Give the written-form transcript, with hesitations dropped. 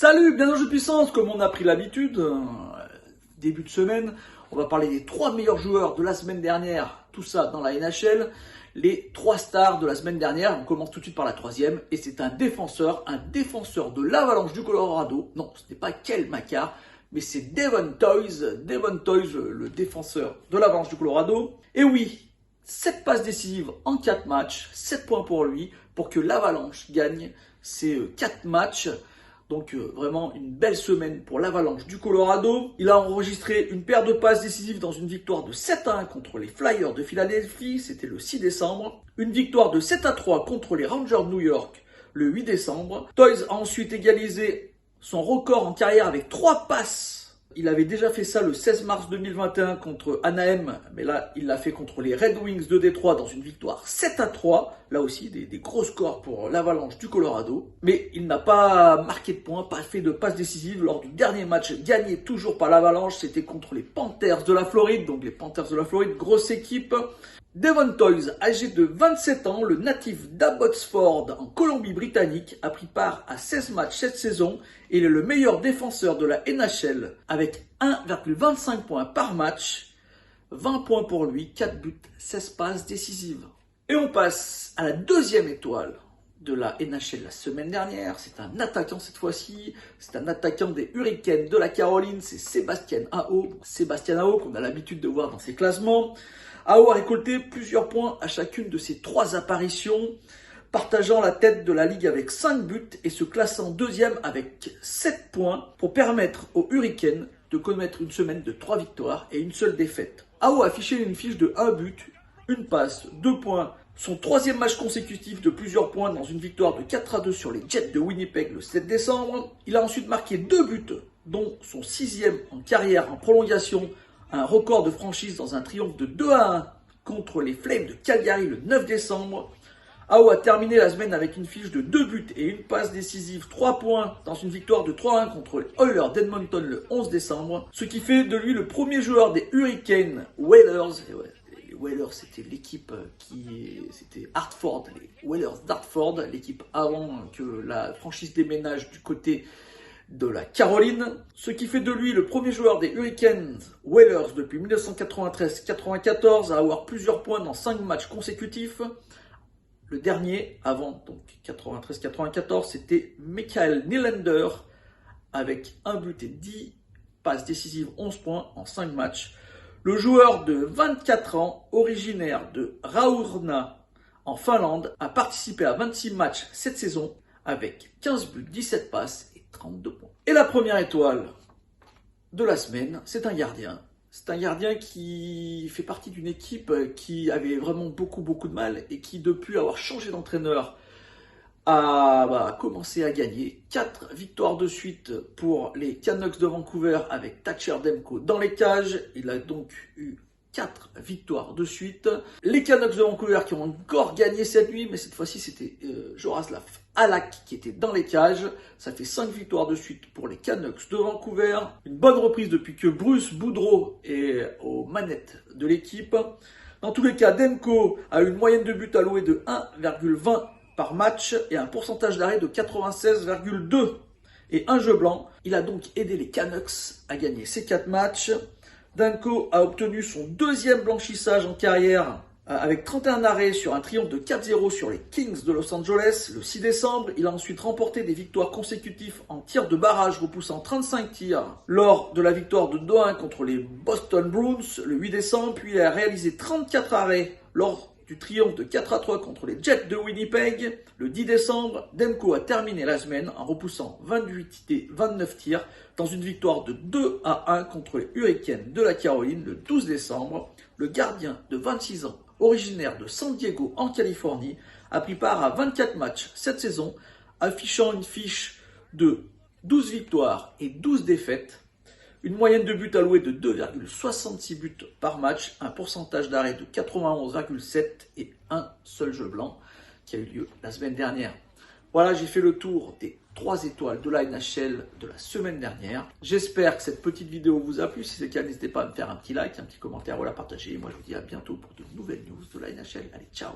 Salut, bienvenue en jeu de puissance, comme on a pris l'habitude, début de semaine, on va parler des 3 meilleurs joueurs de la semaine dernière, tout ça dans la NHL, les 3 stars de la semaine dernière. On commence tout de suite par la troisième, et c'est un défenseur de l'Avalanche du Colorado. Non, ce n'est pas Cale Makar, mais c'est Devon Toews, le défenseur de l'Avalanche du Colorado. Et oui, 7 passes décisives en 4 matchs, 7 points pour lui, pour que l'Avalanche gagne ces 4 matchs. Donc vraiment une belle semaine pour l'Avalanche du Colorado. Il a enregistré une paire de passes décisives dans une victoire de 7-1 contre les Flyers de Philadelphie, c'était le 6 décembre. Une victoire de 7-3 contre les Rangers de New York le 8 décembre. Toews a ensuite égalisé son record en carrière avec 3 passes. Il avait déjà fait ça le 16 mars 2021 contre Anaheim, mais là, il l'a fait contre les Red Wings de Détroit dans une victoire 7-3. Là aussi, des gros scores pour l'Avalanche du Colorado. Mais il n'a pas marqué de points, pas fait de passes décisives lors du dernier match gagné toujours par l'Avalanche. C'était contre les Panthers de la Floride. Donc les Panthers de la Floride, grosse équipe. Devon Toews, âgé de 27 ans, le natif d'Abbotsford en Colombie-Britannique, a pris part à 16 matchs cette saison et il est le meilleur défenseur de la NHL avec 1,25 points par match, 20 points pour lui, 4 buts, 16 passes décisives. Et on passe à la deuxième étoile de la NHL la semaine dernière. C'est un attaquant cette fois-ci, c'est un attaquant des Hurricanes de la Caroline, c'est Sébastien Aho. Sébastien Aho qu'on a l'habitude de voir dans ses classements. Aho a récolté plusieurs points à chacune de ses 3 apparitions, partageant la tête de la ligue avec 5 buts et se classant deuxième avec 7 points pour permettre aux Hurricanes de connaître une semaine de 3 victoires et une seule défaite. Aho a affiché une fiche de 1 but, 1 passe, 2 points, son 3e match consécutif de plusieurs points dans une victoire de 4-2 sur les Jets de Winnipeg le 7 décembre. Il a ensuite marqué 2 buts, dont son 6e en carrière en prolongation, un record de franchise dans un triomphe de 2-1 contre les Flames de Calgary le 9 décembre. Aho a terminé la semaine avec une fiche de 2 buts et une passe décisive, 3 points dans une victoire de 3-1 contre les Oilers d'Edmonton le 11 décembre, ce qui fait de lui le premier joueur des Hurricanes Whalers. Et ouais, les Whalers, c'était l'équipe c'était Hartford, les Whalers d'Hartford, l'équipe avant que la franchise déménage du côté de la Caroline, ce qui fait de lui le premier joueur des Hurricanes Whalers depuis 1993-94 à avoir plusieurs points dans 5 matchs consécutifs. Le dernier, avant donc 93-94, c'était Mikael Nylander avec 1 but et 10 passes décisives, 11 points en 5 matchs. Le joueur de 24 ans, originaire de Raurna en Finlande, a participé à 26 matchs cette saison avec 15 buts, 17 passes et 32 points. Et la première étoile de la semaine, c'est un gardien. C'est un gardien qui fait partie d'une équipe qui avait vraiment beaucoup de mal et qui, depuis avoir changé d'entraîneur, a commencé à gagner. 4 victoires de suite pour les Canucks de Vancouver avec Thatcher Demko dans les cages. Il a donc eu 4 victoires de suite. Les Canucks de Vancouver qui ont encore gagné cette nuit, mais cette fois-ci c'était Joroslav Halak qui était dans les cages. Ça fait 5 victoires de suite pour les Canucks de Vancouver. Une bonne reprise depuis que Bruce Boudreau est aux manettes de l'équipe. Dans tous les cas, Demko a une moyenne de buts alloués de 1,20 par match et un pourcentage d'arrêt de 96,2 et un jeu blanc. Il a donc aidé les Canucks à gagner ces 4 matchs. Demko a obtenu son 2e blanchissage en carrière avec 31 arrêts sur un triomphe de 4-0 sur les Kings de Los Angeles le 6 décembre. Il a ensuite remporté des victoires consécutives en tirs de barrage, repoussant 35 tirs lors de la victoire de 2-1 contre les Boston Bruins le 8 décembre. Puis il a réalisé 34 arrêts lors du triomphe de 4-3 contre les Jets de Winnipeg le 10 décembre. Demko a terminé la semaine en repoussant 28 et 29 tirs dans une victoire de 2-1 contre les Hurricanes de la Caroline le 12 décembre. Le gardien de 26 ans, originaire de San Diego en Californie, a pris part à 24 matchs cette saison, affichant une fiche de 12 victoires et 12 défaites, une moyenne de buts alloués de 2,66 buts par match, un pourcentage d'arrêt de 91,7 et un seul jeu blanc qui a eu lieu la semaine dernière. Voilà, j'ai fait le tour des 3 étoiles de la NHL de la semaine dernière. J'espère que cette petite vidéo vous a plu. Si c'est le cas, n'hésitez pas à me faire un petit like, un petit commentaire ou à la partager. Moi, je vous dis à bientôt pour de nouvelles news de la NHL. Allez, ciao!